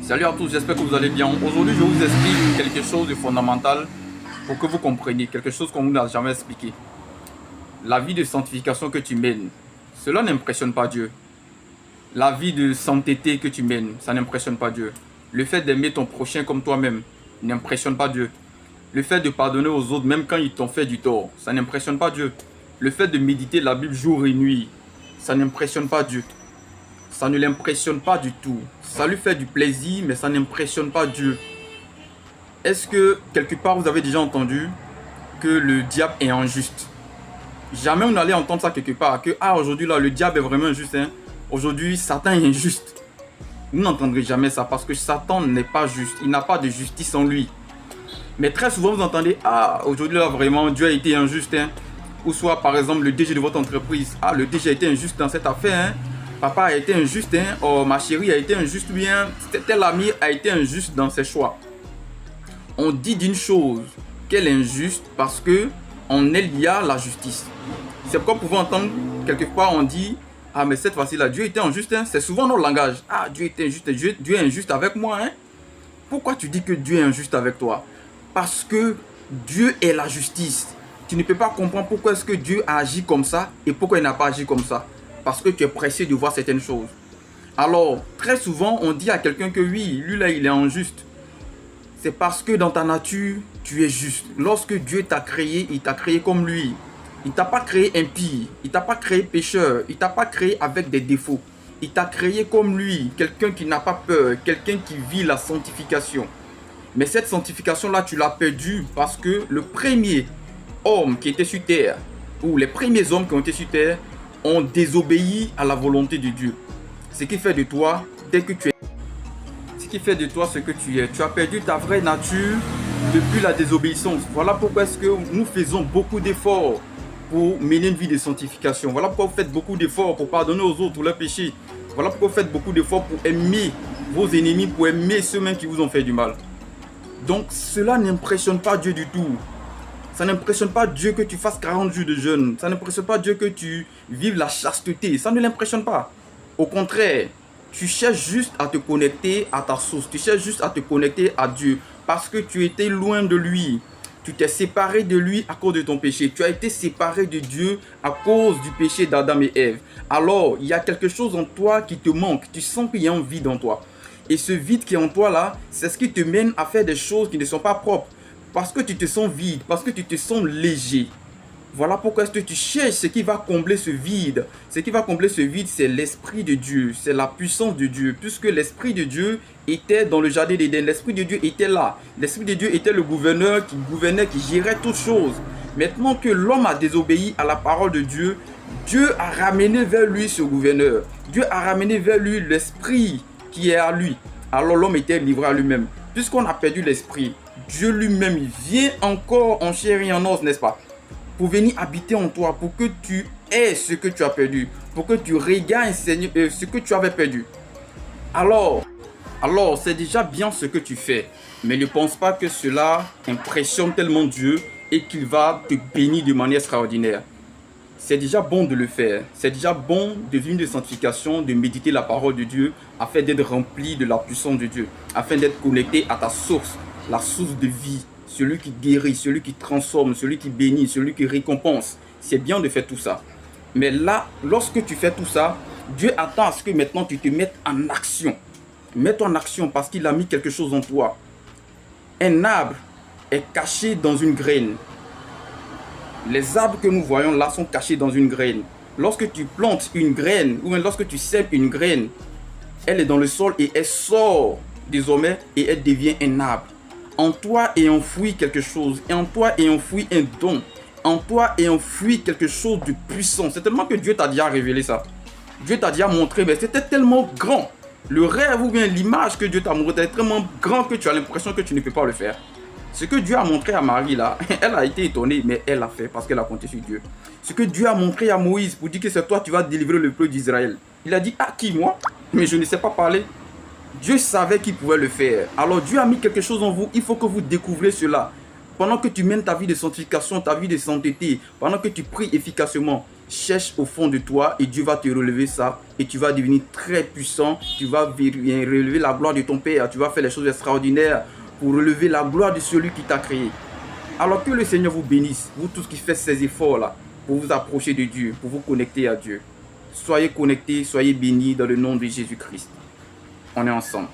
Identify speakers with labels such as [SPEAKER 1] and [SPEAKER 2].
[SPEAKER 1] Salut à tous, j'espère que vous allez bien. Aujourd'hui, je vous explique quelque chose de fondamental pour que vous compreniez, quelque chose qu'on ne vous a jamais expliqué. La vie de sanctification que tu mènes, cela n'impressionne pas Dieu. La vie de sainteté que tu mènes, ça n'impressionne pas Dieu. Le fait d'aimer ton prochain comme toi-même n'impressionne pas Dieu. Le fait de pardonner aux autres, même quand ils t'ont fait du tort, ça n'impressionne pas Dieu. Le fait de méditer la Bible jour et nuit, ça n'impressionne pas Dieu. Ça ne l'impressionne pas du tout. Ça lui fait du plaisir, mais ça n'impressionne pas Dieu. Est-ce que quelque part vous avez déjà entendu que le diable est injuste? Jamais on allait entendre ça quelque part, que aujourd'hui là le diable est vraiment injuste. Aujourd'hui Satan est injuste. Vous n'entendrez jamais ça parce que Satan n'est pas juste. Il n'a pas de justice en lui. Mais très souvent vous entendez, aujourd'hui là vraiment Dieu a été injuste. Ou soit par exemple le DG de votre entreprise, le DG a été injuste dans cette affaire. Papa a été injuste, oh, ma chérie a été injuste, bien tel ami a été injuste dans ses choix. On dit d'une chose qu'elle est injuste parce que en elle il y a la justice. C'est pourquoi vous pouvez entendre quelque part on dit, mais cette fois-ci là Dieu était injuste, c'est souvent notre langage. Dieu était injuste, Dieu est injuste avec moi. Pourquoi tu dis que Dieu est injuste avec toi? Parce que Dieu est la justice. Tu ne peux pas comprendre pourquoi est-ce que Dieu a agi comme ça et pourquoi il n'a pas agi comme ça. Parce que tu es pressé de voir certaines choses. Alors, très souvent, on dit à quelqu'un que oui, lui là, il est injuste. C'est parce que dans ta nature, tu es juste. Lorsque Dieu t'a créé, il t'a créé comme lui. Il t'a pas créé impie, il t'a pas créé pécheur, il t'a pas créé avec des défauts. Il t'a créé comme lui, quelqu'un qui n'a pas peur, quelqu'un qui vit la sanctification. Mais cette sanctification-là, tu l'as perdue parce que le premier homme qui était sur terre, ou les premiers hommes qui ont été sur terre, ont désobéi à la volonté de Dieu. Ce qui fait de toi, dès que tu es, ce qui fait de toi ce que tu es, tu as perdu ta vraie nature depuis la désobéissance. Voilà pourquoi est-ce que nous faisons beaucoup d'efforts pour mener une vie de sanctification. Voilà pourquoi vous faites beaucoup d'efforts pour pardonner aux autres leurs péchés. Voilà pourquoi vous faites beaucoup d'efforts pour aimer vos ennemis, pour aimer ceux-mêmes qui vous ont fait du mal. Donc cela n'impressionne pas Dieu du tout. Ça n'impressionne pas Dieu que tu fasses 40 jours de jeûne. Ça n'impressionne pas Dieu que tu vives la chasteté. Ça ne l'impressionne pas. Au contraire, tu cherches juste à te connecter à ta source. Tu cherches juste à te connecter à Dieu. Parce que tu étais loin de lui. Tu t'es séparé de lui à cause de ton péché. Tu as été séparé de Dieu à cause du péché d'Adam et Ève. Alors, il y a quelque chose en toi qui te manque. Tu sens qu'il y a un vide en toi. Et ce vide qui est en toi là, c'est ce qui te mène à faire des choses qui ne sont pas propres. Parce que tu te sens vide, parce que tu te sens léger. Voilà pourquoi est-ce que tu cherches ce qui va combler ce vide. Ce qui va combler ce vide, c'est l'Esprit de Dieu, c'est la puissance de Dieu. Puisque l'Esprit de Dieu était dans le jardin d'Éden, l'Esprit de Dieu était là. L'Esprit de Dieu était le gouverneur qui gouvernait, qui gérait toutes choses. Maintenant que l'homme a désobéi à la parole de Dieu, Dieu a ramené vers lui ce gouverneur. Dieu a ramené vers lui l'Esprit qui est à lui. Alors l'homme était livré à lui-même. Puisqu'on a perdu l'Esprit, Dieu lui-même, il vient encore en chair et en os, n'est-ce pas? Pour venir habiter en toi, pour que tu aies ce que tu as perdu, pour que tu regagnes ce que tu avais perdu. Alors c'est déjà bien ce que tu fais, mais ne pense pas que cela impressionne tellement Dieu et qu'il va te bénir de manière extraordinaire. C'est déjà bon de le faire, c'est déjà bon de vivre de sanctification, de méditer la parole de Dieu, afin d'être rempli de la puissance de Dieu, afin d'être connecté à ta source, la source de vie, celui qui guérit, celui qui transforme, celui qui bénit, celui qui récompense. C'est bien de faire tout ça. Mais là, lorsque tu fais tout ça, Dieu attend à ce que maintenant tu te mettes en action. Mets-toi en action parce qu'il a mis quelque chose en toi. Un arbre est caché dans une graine. Les arbres que nous voyons là sont cachés dans une graine. Lorsque tu plantes une graine, ou même lorsque tu sèmes une graine, elle est dans le sol et elle sort désormais et elle devient un arbre. En toi est enfoui quelque chose, et en toi est enfoui un don, en toi est enfoui quelque chose de puissant. C'est tellement que Dieu t'a déjà révélé ça. Dieu t'a déjà montré, mais c'était tellement grand. Le rêve ou bien l'image que Dieu t'a montré est tellement grand que tu as l'impression que tu ne peux pas le faire. Ce que Dieu a montré à Marie là, elle a été étonnée, mais elle l'a fait parce qu'elle a compté sur Dieu. Ce que Dieu a montré à Moïse pour dire que c'est toi qui vas délivrer le peuple d'Israël. Il a dit, qui moi? Mais je ne sais pas parler. Dieu savait qu'il pouvait le faire. Alors Dieu a mis quelque chose en vous, il faut que vous découvrez cela. pendant que tu mènes ta vie de sanctification, ta vie de sainteté, pendant que tu pries efficacement, cherche au fond de toi et Dieu va te relever ça et tu vas devenir très puissant. Tu vas relever la gloire de ton Père. Tu vas faire les choses extraordinaires pour relever la gloire de celui qui t'a créé. Alors que le Seigneur vous bénisse, vous tous qui faites ces efforts-là pour vous approcher de Dieu, pour vous connecter à Dieu. Soyez connectés, soyez bénis dans le nom de Jésus-Christ. On est ensemble.